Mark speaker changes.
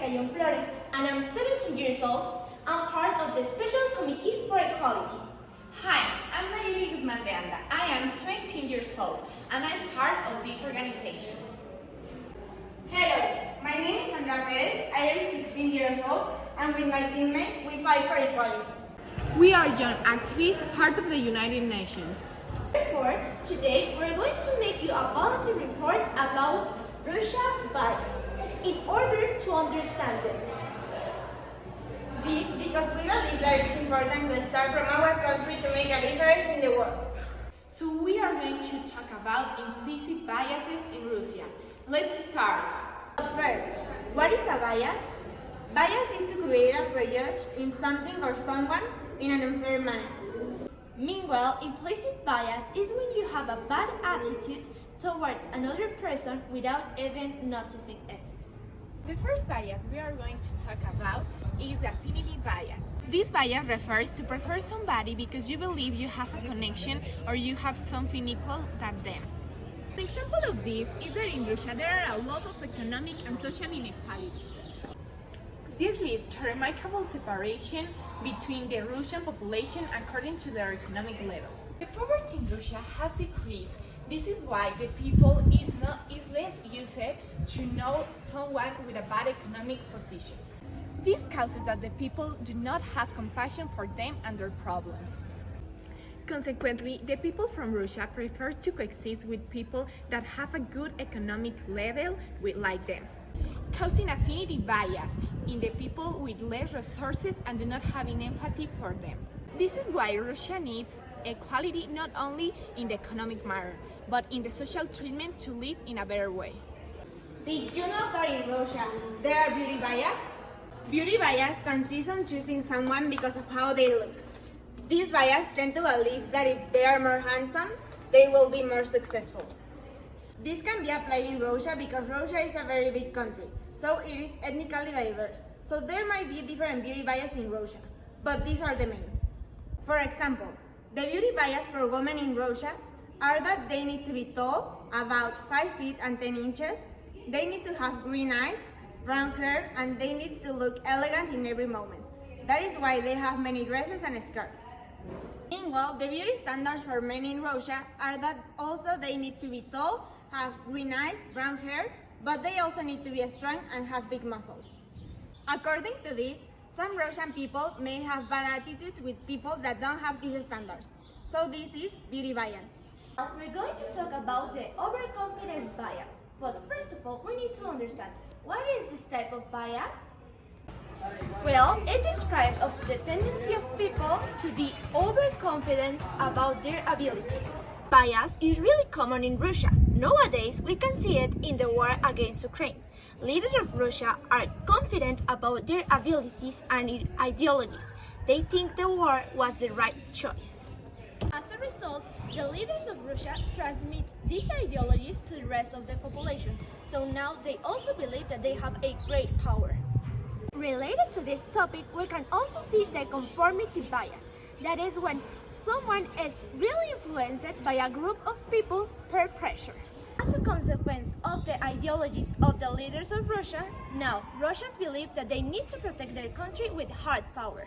Speaker 1: Castellón Flores, and I'm 17 years old. I'm part of the Special Committee for Equality.
Speaker 2: Hi, I'm Nayeli Guzman de Anda. I am 17 years old, and I'm part of this organization.
Speaker 3: Hello, my name is Sandra Perez. I am 16 years old, and with my teammates, we fight for equality.
Speaker 2: We are young activists, part of the United Nations.
Speaker 1: Therefore, today we're going to make you a policy report about Russia bias in order to understand them.
Speaker 3: This because we believe that it's important to start from our country to make a difference in the world.
Speaker 2: So we are going to talk about implicit biases in Russia. Let's start.
Speaker 3: But first, what is a bias? Bias is to create a prejudice in something or someone in an unfair manner.
Speaker 1: Meanwhile, implicit bias is when you have a bad attitude towards another person without even noticing it.
Speaker 2: The first bias we are going to talk about is affinity bias. This bias refers to prefer somebody because you believe you have a connection or you have something equal than them. An example of this is that in Russia there are a lot of economic and social inequalities. This leads to remarkable separation between the Russian population according to their economic level. The poverty in Russia has decreased. This is why the people is less used to know someone with a bad economic position. This causes that the people do not have compassion for them and their problems. Consequently, the people from Russia prefer to coexist with people that have a good economic level like them, causing affinity bias in the people with less resources and do not having empathy for them. This is why Russia needs equality not only in the economic matter, but in the social treatment to live in a better way.
Speaker 3: Did you know that in Russia there are beauty bias? Beauty bias consists on choosing someone because of how they look. These bias tend to believe that if they are more handsome, they will be more successful. This can be applied in Russia because Russia is a very big country, so it is ethnically diverse. So there might be different beauty bias in Russia, but these are the main. For example, the beauty bias for women in Russia are that they need to be tall, about 5 feet and 10 inches, they need to have green eyes, brown hair, and they need to look elegant in every moment. That is why they have many dresses and skirts. Meanwhile, the beauty standards for men in Russia are that also they need to be tall, have green eyes, brown hair, but they also need to be strong and have big muscles. According to this, some Russian people may have bad attitudes with people that don't have these standards. So this is beauty bias.
Speaker 1: Now we're going to talk about the overconfidence bias. But first of all, we need to understand what is this type of bias? Well, it describes of the tendency of people to be overconfident about their abilities. Bias is really common in Russia. Nowadays, we can see it in the war against Ukraine. Leaders of Russia are confident about their abilities and ideologies. They think the war was the right choice. As a result, the leaders of Russia transmit these ideologies to the rest of the population. So now they also believe that they have a great power. Related to this topic, we can also see the conformity bias. That is when someone is really influenced by a group of people peer pressure. As a consequence of the ideologies of the leaders of Russia, now Russians believe that they need to protect their country with hard power.